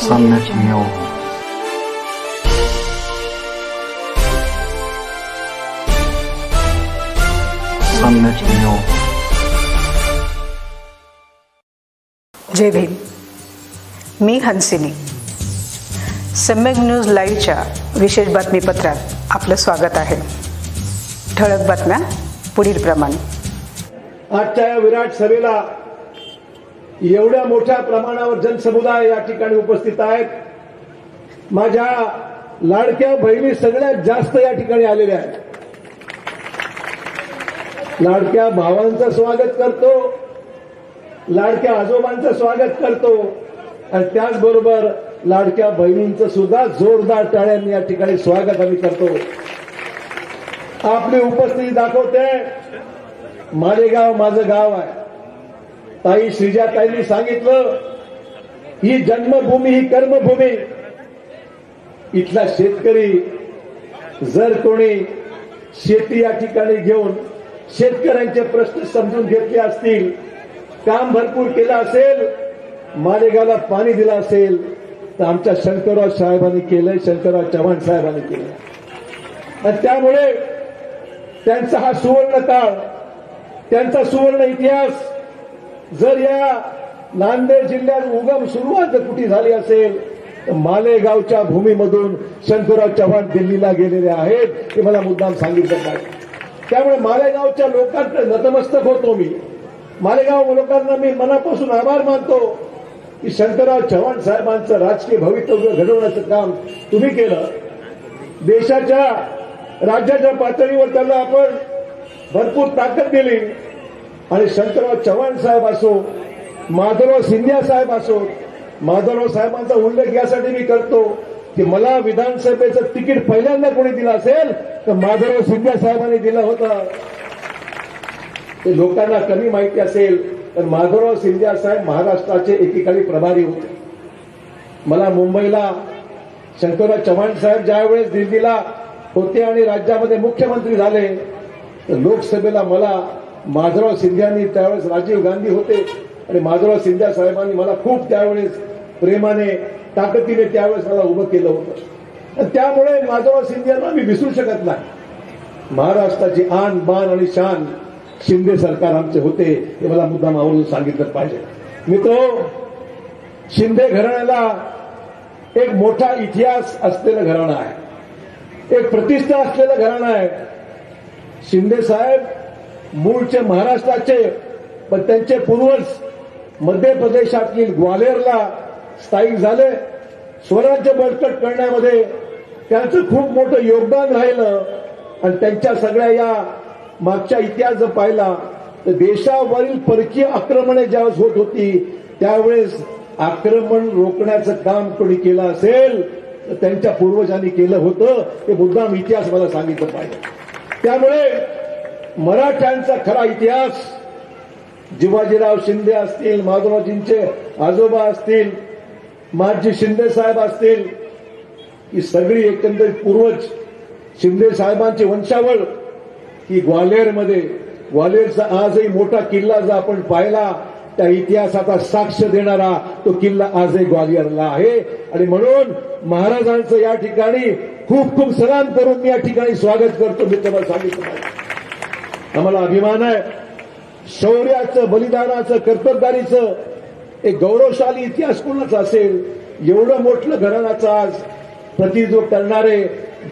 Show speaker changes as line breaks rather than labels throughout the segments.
Summit Mule. Summit Mule.
जय भीम. मी हंसिनी. सम्यक news लाईव्हच्या विशेष बातमीपत्रात आपलं स्वागत आहे. ठळक बातम्या पुढील प्रमाणे.
आजच्या या विराट सभेला एवढ्या मोठ्या प्रमाणावर जनसमुदाय या ठिकाणी उपस्थित आहेत. माझ्या लाडक्या बहिणी सगळ्यात जास्त या ठिकाणी आलेल्या आहेत. लाडक्या भावांचं स्वागत करतो, लाडक्या आजोबांचं स्वागत करतो आणि त्याचबरोबर लाडक्या बहिणींचं सुद्धा जोरदार टाळ्यांनी या ठिकाणी स्वागत आम्ही करतो. आपली उपस्थिती दाखवते मालेगाव माझं गाव आहे. ताई श्रीजाताईंनी सांगितलं, ही जन्मभूमी ही कर्मभूमी. इथला शेतकरी जर कोणी शेती या ठिकाणी घेऊन शेतकऱ्यांचे प्रश्न समजून घेतले असतील, काम भरपूर केलं असेल, मालेगावला पाणी दिलं असेल, तर आमच्या शंकरराव साहेबांनी केलंय, शंकरराव चव्हाण साहेबांनी केलंय. आणि त्यामुळे त्यांचा हा सुवर्ण काळ, त्यांचा सुवर्ण इतिहास जर या नांदेड जिल्ह्यात उगम सुरुवात कुठे झाली असेल तर मालेगावच्या भूमीमधून शंकरराव चव्हाण दिल्लीला गेलेले आहेत, हे मला मुद्दाम सांगितलं पाहिजे. त्यामुळे मालेगावच्या लोकांकडे नतमस्तक होतो मी. मालेगाव लोकांना मी मनापासून आभार मानतो की शंकरराव चव्हाण साहेबांचं राजकीय भवितव्य घडवण्याचं काम तुम्ही केलं. देशाच्या राज्याच्या पातळीवर त्यांना आपण भरपूर ताकद दिली आणि शंकरराव चव्हाण साहेब असो, माधवराव सिंधिया साहेब असो, माधवराव साहेबांचा उल्लेख यासाठी मी करतो की मला विधानसभेचं तिकीट पहिल्यांदा कोणी दिलं असेल तर माधवराव सिंधिया साहेबांनी दिलं होतं. ते लोकांना कमी माहिती असेल तर माधवराव सिंधिया साहेब महाराष्ट्राचे एकेकाळी प्रभारी होते. मला मुंबईला शंकरराव चव्हाण साहेब ज्यावेळेस दिल्लीला होते आणि राज्यामध्ये मुख्यमंत्री झाले तर लोकसभेला मला माधवराव सिंधियांनी, त्यावेळेस राजीव गांधी होते आणि माधवराव सिंधिया साहेबांनी मला खूप त्यावेळेस प्रेमाने ताकदीने त्यावेळेस मला उभं केलं होतं. त्यामुळे माधवराव सिंधियांना मी विसरू शकत नाही. महाराष्ट्राची आन बान आणि शान शिंदे सरकार आमचे होते, हे मला मुद्दाम आवर्जून सांगितलं पाहिजे. मित्रो, शिंदे घराण्याला एक मोठा इतिहास असलेलं घराणं आहे, एक प्रतिष्ठा असलेलं घराणं आहे. शिंदे साहेब मूळचे महाराष्ट्राचे, पण त्यांचे पूर्वज मध्य प्रदेशातील ग्वाल्हेरला स्थायिक झाले. स्वराज्य बळकट करण्यामध्ये त्यांचं खूप मोठं योगदान राहिलं आणि त्यांच्या सगळ्या या मागच्या इतिहास जर पाहिला तर देशावरील परकीय आक्रमणे ज्यावेळेस होत होती त्यावेळेस आक्रमण रोखण्याचं काम कोणी केलं असेल तर त्यांच्या पूर्वजांनी केलं होतं. हे मुद्दाम इतिहास मला सांगितलं पाहिजे. त्यामुळे मराठ्यांचा खरा इतिहास जिवाजीराव शिंदे असतील, माधवरावजींचे आजोबा असतील, माजी शिंदे साहेब असतील, ही सगळी एकंदरीत पूर्वज शिंदे साहेबांची वंशावळ ही ग्वाल्हेरमध्ये, ग्वाल्हेरचा आजही मोठा किल्ला जर आपण पाहिला त्या इतिहासाचा साक्ष देणारा तो किल्ला आजही ग्वाल्हेरला आहे. आणि म्हणून महाराजांचं या ठिकाणी खूप खूप सलाम करून मी या ठिकाणी स्वागत करतो. मी तुम्हाला सांगितलं पाहिजे, आम्हाला अभिमान आहे. शौर्याचं, बलिदानाचं, कर्तबगारीचं एक गौरवशाली इतिहास कोणाचा असेल, एवढं मोठं घराण्याचं आज प्रतिनिधित्व करणारे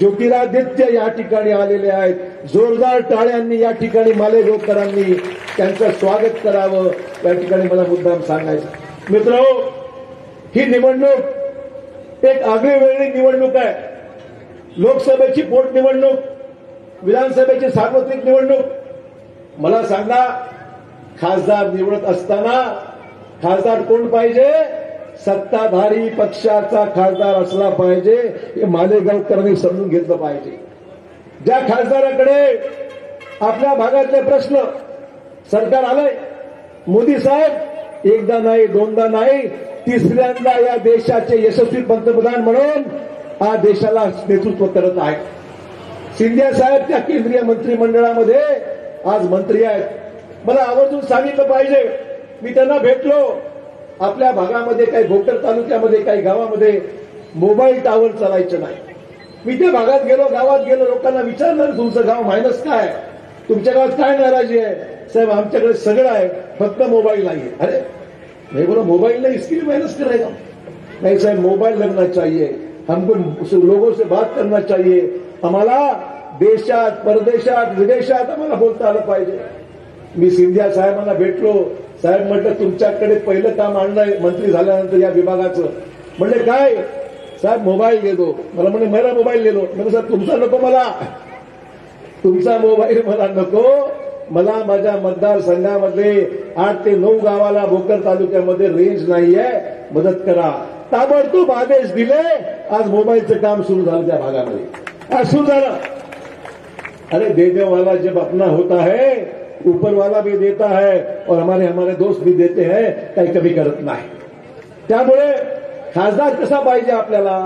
ज्योतिरादित्य या ठिकाणी आलेले आहेत. जोरदार टाळ्यांनी या ठिकाणी मालेगावकरांनी त्यांचं स्वागत करावं, या ठिकाणी मला मुद्दाम सांगायचं. मित्रांनो, ही निवडणूक एक आगळीवेगळी निवडणूक आहे. लोकसभेची पोटनिवडणूक, विधानसभेची सार्वत्रिक निवडणूक. मला सांगा, खासदार निवडत असताना खासदार कोण पाहिजे? सत्ताधारी पक्षाचा खासदार असला पाहिजे, हे मालेगावकरांनी समजून घेतलं पाहिजे. ज्या खासदाराकडे आपल्या भागातले प्रश्न, सरकार आलंय, मोदी साहेब एकदा नाही, दोनदा नाही, तिसऱ्यांदा या देशाचे यशस्वी पंतप्रधान म्हणून हा देशाला नेतृत्व करत आहेत. सिंधिया साहेब त्या केंद्रीय मंत्रिमंडळामध्ये आज मंत्री आहेत. मला आवर्जून सांगितलं पाहिजे, मी त्यांना भेटलो, आपल्या भागामध्ये काही भोकर तालुक्यामध्ये काही गावामध्ये मोबाईल टावर चालायचे नाही. मी त्या भागात गेलो, गावात गेलो, लोकांना विचारलं तुमचं गाव मायनस काय, तुमच्या गावात काय नाराजी आहे. साहेब आमच्याकडे सगळं आहे, फक्त मोबाईल नाही. अरे मैं बोला मोबाइल नहीं, इसके लिए माइनस करेगा. नहीं साहब, मोबाइल लगना चाहिए, हमको लोगों से बात करना चाहिए. आम्हाला देशात परदेशात विदेशात आम्हाला बोलता आलं पाहिजे. मी सिंधिया साहेबांना भेटलो. साहेब म्हटलं तुमच्याकडे पहिलं काम आणलंय मंत्री झाल्यानंतर या विभागाचं. म्हणले काय. साहेब मोबाईल दे दो. मला म्हणले मेरा मोबाईल ले लो. म्हणजे साहेब तुमचा नको मला, तुमचा मोबाईल मला नको. मला माझ्या मतदारसंघामध्ये 8 ते 9 गावाला भोकर तालुक्यामध्ये रेंज नाहीये, मदत करा. ताबडतोब आदेश दिले. आज मोबाईलचं काम सुरू झालं त्या भागामध्ये. आज सुरू झालं. अरे देने वाला जब अपना होता है, ऊपर वाला भी देता है और हमारे दोस्त भी देते हैं, काही कमी करत नाही. त्यामुळे खासदार कसा पाहिजे आपल्याला,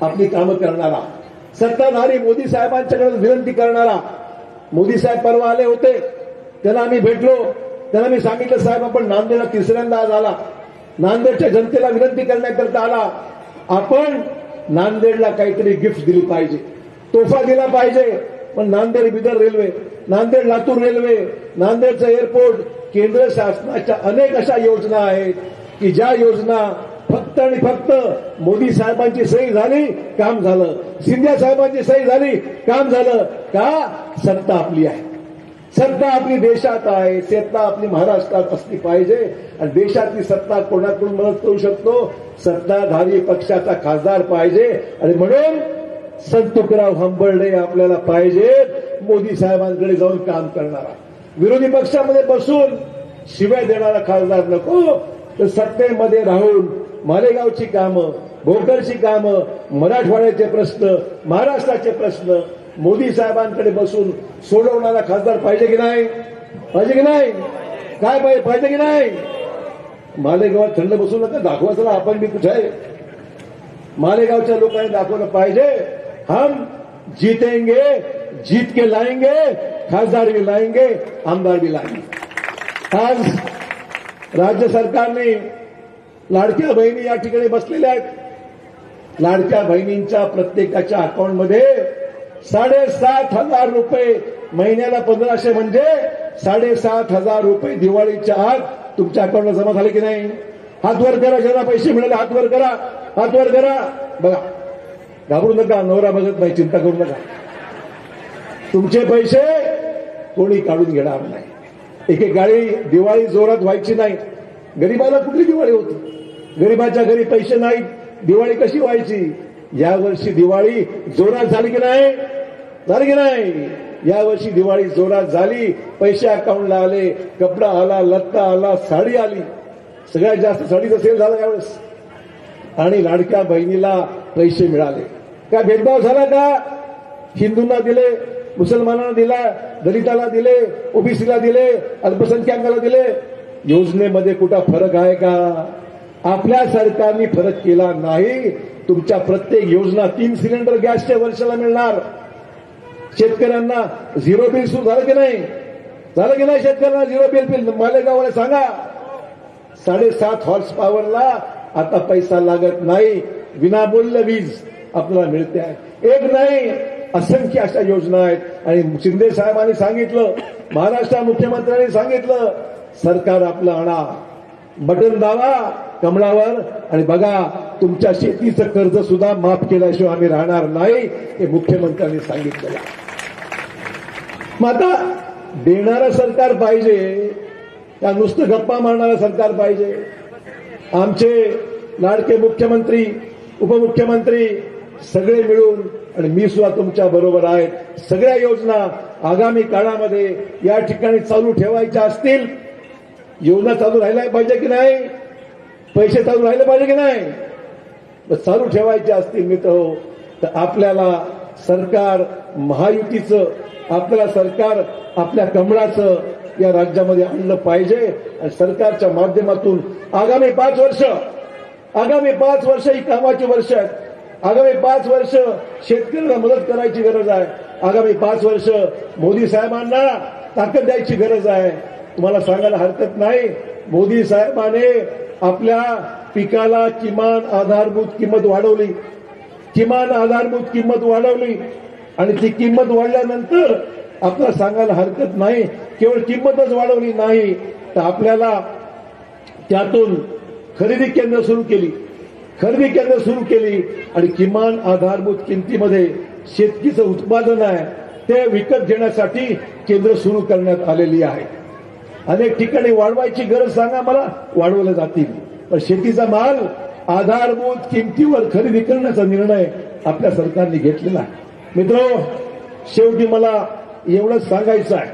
आपली कामं करणारा, सत्ताधारी मोदी साहेबांच्याकडे विनंती करणारा. मोदी साहेब परवा आले होते, त्यांना आम्ही भेटलो. त्यांना मी सांगितलं साहेब आपण नांदेडला तिसऱ्यांदा आज आला, नांदेडच्या जनतेला विनंती करण्याकरता आला. आपण नांदेडला काहीतरी गिफ्ट दिली पाहिजे, तोफा दिला पाहिजे. पण नांदेड बिदर रेल्वे, नांदेड लातूर रेल्वे, नांदेडचं एअरपोर्ट, केंद्र शासनाच्या अनेक अशा योजना आहेत की ज्या योजना फक्त आणि फक्त मोदी साहेबांची सही झाली काम झालं, शिंदे साहेबांची सही झाली काम झालं. का. सत्ता आपली आहे, सत्ता आपली देशात आहे, सत्ता आपली महाराष्ट्रात असली पाहिजे. आणि देशातली सत्ता कोणाकडून मदत करू शकतो, सत्ताधारी पक्षाचा खासदार पाहिजे. आणि म्हणून संत तुकाराम हंबर्डे आपल्याला पाहिजेत, मोदी साहेबांकडे जाऊन काम करणारा. विरोधी पक्षामध्ये बसून शिव्या देणारा खासदार नको, तर सत्तेमध्ये राहून मालेगावची कामं, भोकरची कामं, मराठवाड्याचे प्रश्न, महाराष्ट्राचे प्रश्न मोदी साहेबांकडे बसून सोडवणारा खासदार पाहिजे की नाही, पाहिजे की नाही, काय पाहिजे की नाही. मालेगावात थंड बसू नका, दाखवा चला आपण बी कुठे आहे. मालेगावच्या लोकांनी दाखवलं पाहिजे हम जीतेंगे, जीत के लाएंगे, खासदार भी लाएंगे, आमदार भी लाएंगे. आज राज्य सरकारने लाडक्या बहिणी या ठिकाणी बसलेल्या आहेत. लाडक्या बहिणींच्या प्रत्येकाच्या अकाउंटमध्ये 7,500 रुपये महिन्याला 1500 म्हणजे 7,500 रुपये दिवाळीच्या आत तुमच्या अकाउंटला जमा झाले की नाही. हात वर करा, ज्यांना पैसे मिळाले हात वर करा, हात वर करा. बघा, घाबरू नका, नवरा बघत नाही, चिंता करू नका. तुमचे पैसे कोणी काढून घेणार नाही. एक गाडी दिवाळी जोरात व्हायची नाही. गरीबाला कुठली दिवाळी होती, गरीबाच्या घरी पैसे नाहीत, दिवाळी कशी व्हायची. यावर्षी दिवाळी जोरात झाली की नाही, झाली की नाही. यावर्षी दिवाळी जोरात झाली, पैसे अकाउंटला आले, कपडा आला, लत्ता आला, साडी आली. सगळ्यात जास्त साडीचा सेल झाला यावेळेस. आणि लाडक्या बहिणीला पैसे मिळाले. काय भेदभाव झाला का. हिंदूंना दिले, मुसलमानांना दिला, दलिताला दिले, ओबीसीला दिले, अल्पसंख्याकाला दिले. योजनेमध्ये कुठं फरक आहे का. आपल्या सरकारने फरक केला नाही. तुमच्या प्रत्येक योजना 3 सिलेंडर गॅसच्या वर्षाला मिळणार. शेतकऱ्यांना झिरो बिल सुरू झालं की नाही, झालं की नाही. शेतकऱ्यांना झिरो बिल. मालेगावला सांगा 7.5 हॉर्स पॉवरला आता पैसा लागत नाही, विनामूल्य वीज आपल्याला मिळते आहे. एक नाही, असंख्य अशा योजना आहेत. आणि शिंदे साहेबांनी सांगितलं, महाराष्ट्र मुख्यमंत्र्यांनी सांगितलं, सरकार आपलं आणा, बटन दाबा कमळावर आणि बघा तुमच्या शेतीचं कर्ज सुद्धा माफ केल्याशिवाय आम्ही राहणार नाही, हे मुख्यमंत्र्यांनी सांगितलं. मग आता देणारं सरकार पाहिजे का नुसतं गप्पा मारणारं सरकार पाहिजे. आमचे लाडके मुख्यमंत्री, उपमुख्यमंत्री सगळे मिळून आणि मी सुद्धा तुमच्या बरोबर आहेत. सगळ्या योजना आगामी काळामध्ये या ठिकाणी चालू ठेवायच्या असतील. योजना चालू राहिल्या पाहिजे की नाही, पैसे चालू राहिले पाहिजे की नाही. चालू ठेवायचे असतील मित्र तर आपल्याला सरकार महायुतीचं, आपल्याला सरकार आपल्या कमळाचं या राज्यामध्ये आणलं पाहिजे. आणि सरकारच्या माध्यमातून आगामी 5 वर्ष ही कामाची वर्ष आहेत. आगामी 5 वर्ष शेतकऱ्यांना मदत करायची गरज आहे. आगामी 5 वर्ष मोदी साहेबांना ताकद द्यायची गरज आहे. तुम्हाला सांगायला हरकत नाही, मोदी साहेबांनी आपल्या पिकाला किमान आधारभूत किंमत वाढवली. किमान आधारभूत किंमत वाढवली आणि ती किंमत वाढल्यानंतर आपल्याला सांगायला हरकत नाही, केवळ किंमतच वाढवली नाही तर आपल्याला त्यातून खरेदी केंद्र सुरू केली आणि किमान आधारभूत किमतीमध्ये शेतकीचं उत्पादन आहे ते विकत घेण्यासाठी केंद्र सुरू करण्यात आलेली आहे. अनेक ठिकाणी वाढवायची गरज सांगा मला, वाढवल्या जातील, पण शेतीचा माल आधारभूत किमतीवर खरेदी करण्याचा निर्णय आपल्या सरकारने घेतलेला आहे. मित्रांनो, शेवटी मला एवढंच सांगायचं आहे.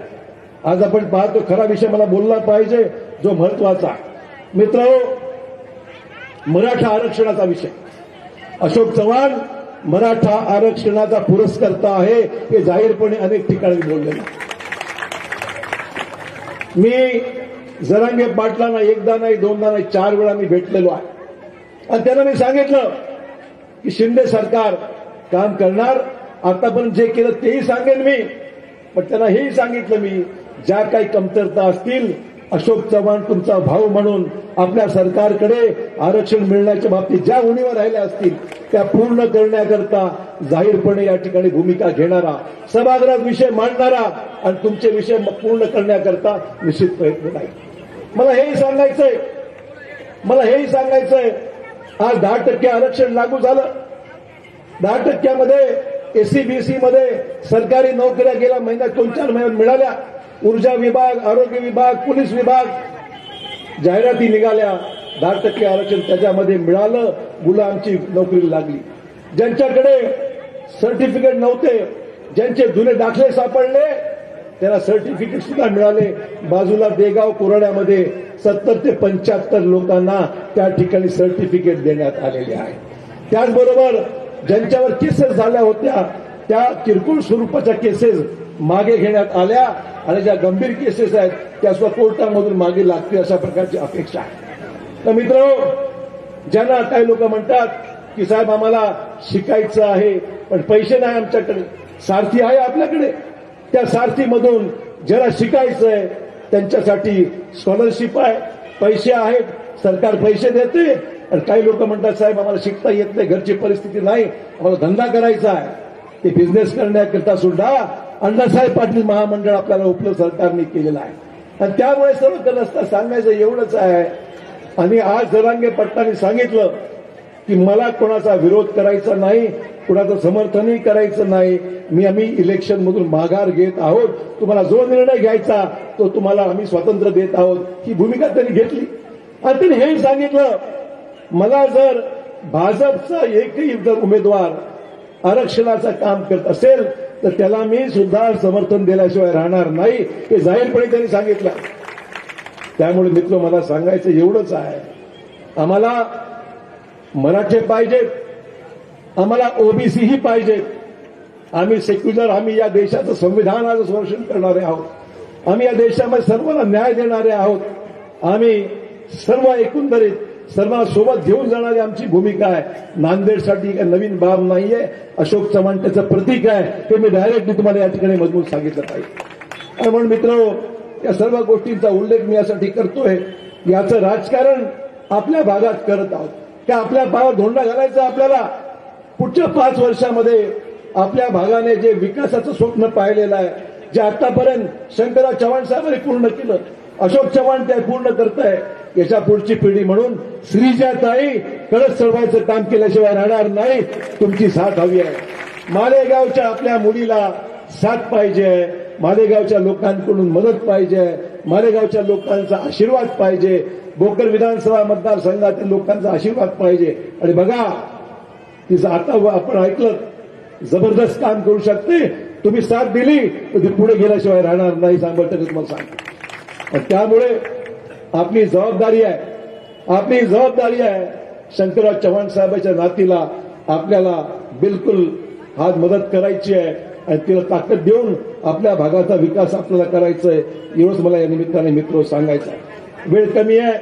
आज आपण पाहतो खरा विषय मला बोलला पाहिजे जो महत्वाचा आहे. मित्रांनो, मराठा आरक्षणाचा विषय. अशोक चव्हाण मराठा आरक्षणाचा पुरस्कर्ता आहे हे जाहीरपणे अनेक ठिकाणी बोललेलं. मी जरांगे पाटलांना एकदा नाही, दोनदा नाही, 4 वेळा मी भेटलेलो आहे आणि त्यांना मी सांगितलं की शिंदे सरकार काम करणार. आतापर्यंत जे केलं तेही सांगेन मी, पण त्यांना हेही सांगितलं मी, ज्या काही कमतरता असतील अशोक चव्हाण तुमचा भाऊ म्हणून आपल्या सरकारकडे आरक्षण मिळण्याच्या बाबतीत ज्या उणीवा राहिल्या असतील त्या पूर्ण करण्याकरता जाहीरपणे या ठिकाणी भूमिका घेणारा, सभागृहात विषय मांडणारा आणि तुमचे विषय पूर्ण करण्याकरता निश्चित प्रयत्न नाही. मला हेही सांगायचंय आज 10% आरक्षण लागू झालं. 10%मध्ये एससी-बीसी मध्ये सरकारी नोकऱ्या गेल्या महिन्यात 2-4 महिन्यात मिळाल्या. ऊर्जा विभाग, आरोग्य विभाग, पोलीस विभाग जाहिराती निघाल्या. 10% आरक्षण त्याच्यामध्ये मिळालं, मुलं आमची नोकरीला लागली. ज्यांच्याकडे सर्टिफिकेट नव्हते, ज्यांचे जुने दाखले सापडले त्यांना सर्टिफिकेट सुद्धा मिळाले. बाजूला देगाव कोराड्यामध्ये 70 ते 75 लोकांना त्या ठिकाणी सर्टिफिकेट देण्यात आलेले आहे. त्याचबरोबर ज्यांच्यावर केसेस झाल्या होत्या त्या किरकोळ स्वरूपाच्या केसेस मागे घेण्यात आल्या आणि ज्या गंभीर केसेस आहेत त्या सुद्धा कोर्टामधून मागे लागतील अशा प्रकारची अपेक्षा आहे. तर मित्रांनो, ज्यांना काही लोक म्हणतात की साहेब आम्हाला शिकायचं आहे पण पैसे नाही आमच्याकडे, सारथी आहे आपल्याकडे, त्या सारथीमधून ज्याला शिकायचं आहे त्यांच्यासाठी स्कॉलरशिप आहे, पैसे आहेत, सरकार पैसे देते. आणि काही लोक म्हणतात साहेब आम्हाला शिकता येत नाही, घरची परिस्थिती नाही, आम्हाला धंदा करायचा आहे. ते बिझनेस करण्याकरता सुद्धा अण्णासाहेब पाटील महामंडळ आपल्याला उपलब्ध सरकारने केलेलं आहे. आणि त्यामुळे सर्व करत असता सांगायचं एवढंच आहे. आणि आज जरांगे पाटलांनी सांगितलं की मला कोणाचा विरोध करायचा नाही, कोणाचं समर्थनही करायचं नाही, आम्ही इलेक्शनमधून माघार घेत आहोत, तुम्हाला जो निर्णय घ्यायचा तो तुम्हाला आम्ही स्वातंत्र्य देत आहोत, ही भूमिका त्यांनी घेतली. आणि त्यांनी हेही सांगितलं मला जर भाजपचा एकही जर उमेदवार आरक्षणाचं काम करत असेल तर त्याला मी सुद्धा समर्थन दिल्याशिवाय राहणार नाही, हे जाहीरपणे त्यांनी सांगितलं. त्यामुळे मित्र मला सांगायचं एवढंच आहे, आम्हाला मराठे पाहिजेत, आम्हाला ओबीसीही पाहिजेत. आम्ही सेक्युलर, आम्ही या देशाचं संविधानाचं संरक्षण करणारे आहोत, आम्ही या देशामध्ये सर्वांना न्याय देणारे आहोत, आम्ही सर्व एकंदरीत सर्वांना सोबत घेऊन जाणारी आमची भूमिका आहे. नांदेडसाठी काही नवीन बाब नाहीये, अशोक चव्हाण त्याचं प्रतीक आहे, हे मी डायरेक्टली तुम्हाला या ठिकाणी मजबूत सांगितलं पाहिजे. आणि म्हणून मित्रांनो, या सर्व गोष्टींचा उल्लेख मी यासाठी करतोय, याचं राजकारण आपल्या भागात करत आहोत. त्या आपल्या भागात धोंडा घालायचा आपल्याला. पुढच्या 5 वर्षामध्ये आपल्या भागाने जे विकासाचं स्वप्न पाहिलेलं आहे, जे आतापर्यंत शंकरराव चव्हाण साहेबांनी पूर्ण केलं, अशोक चव्हाण ते पूर्ण करताय, याच्या पुढची पिढी म्हणून श्रीजाताई कळस चढवायचं काम केल्याशिवाय राहणार नाही. तुमची साथ हवी आहे. मालेगावच्या आपल्या मुलीला साथ पाहिजे, मालेगावच्या लोकांकडून मदत पाहिजे, मालेगावच्या लोकांचा आशीर्वाद पाहिजे, भोकर विधानसभा मतदारसंघातील लोकांचा आशीर्वाद पाहिजे. आणि बघा तिचं आता आपण ऐकलं जबरदस्त काम करू शकते, तुम्ही साथ दिली तर ती पुढे गेल्याशिवाय राहणार नाही, 100% तुम्हाला सांगतो. त्यामुळे आपली जबाबदारी आहे शंकरराव चव्हाण साहेबांच्या नातीला आपल्याला बिलकुल हात मदत करायची आहे आणि तिला ताकद देऊन आपल्या भागाचा विकास आपल्याला करायचा आहे. एवढंच मला या निमित्ताने मित्र सांगायचं आहे. वेळ कमी आहे,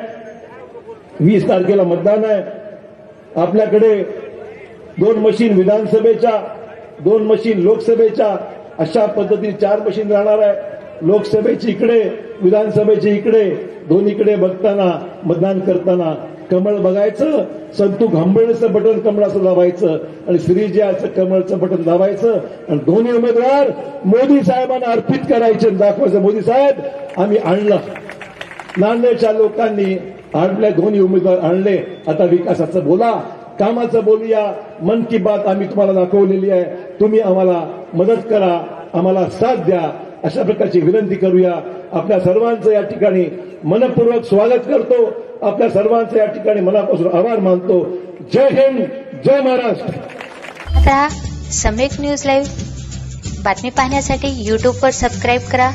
20 तारखेला मतदान आहे. आपल्याकडे 2 मशीन विधानसभेच्या, 2 मशीन लोकसभेच्या, अशा पद्धतीने 4 मशीन राहणार आहे. लोकसभेची इकडे, विधानसभेची इकडे, दोन्हीकडे बघताना मतदान करताना कमळ बघायचं, संतू घांबळचं बटन कमळाचं दाबायचं आणि श्रीजयाचं कमळचं बटन दाबायचं आणि दोन्ही उमेदवार मोदी साहेबांना अर्पित करायचे, दाखवायचं मोदी साहेब आम्ही आणलं. नांदेडच्या लोकांनी आणले, दोन्ही उमेदवार आणले. आता विकासाचं बोला, कामाचं बोलूया. मन की बात आम्ही तुम्हाला दाखवलेली आहे. तुम्ही आम्हाला मदत करा, आम्हाला साथ द्या, अशा प्रकारची विनंती करूया. आपल्या सर्वांचं या ठिकाणी मनपूर्वक स्वागत करतो. आपल्या सर्वांचं या ठिकाणी मनापासून आभार मानतो. जय हिंद, जय महाराष्ट्र.
आता सम्यक न्यूज लाईव्ह बातमी पाहण्यासाठी YouTube वर सबस्क्राईब करा.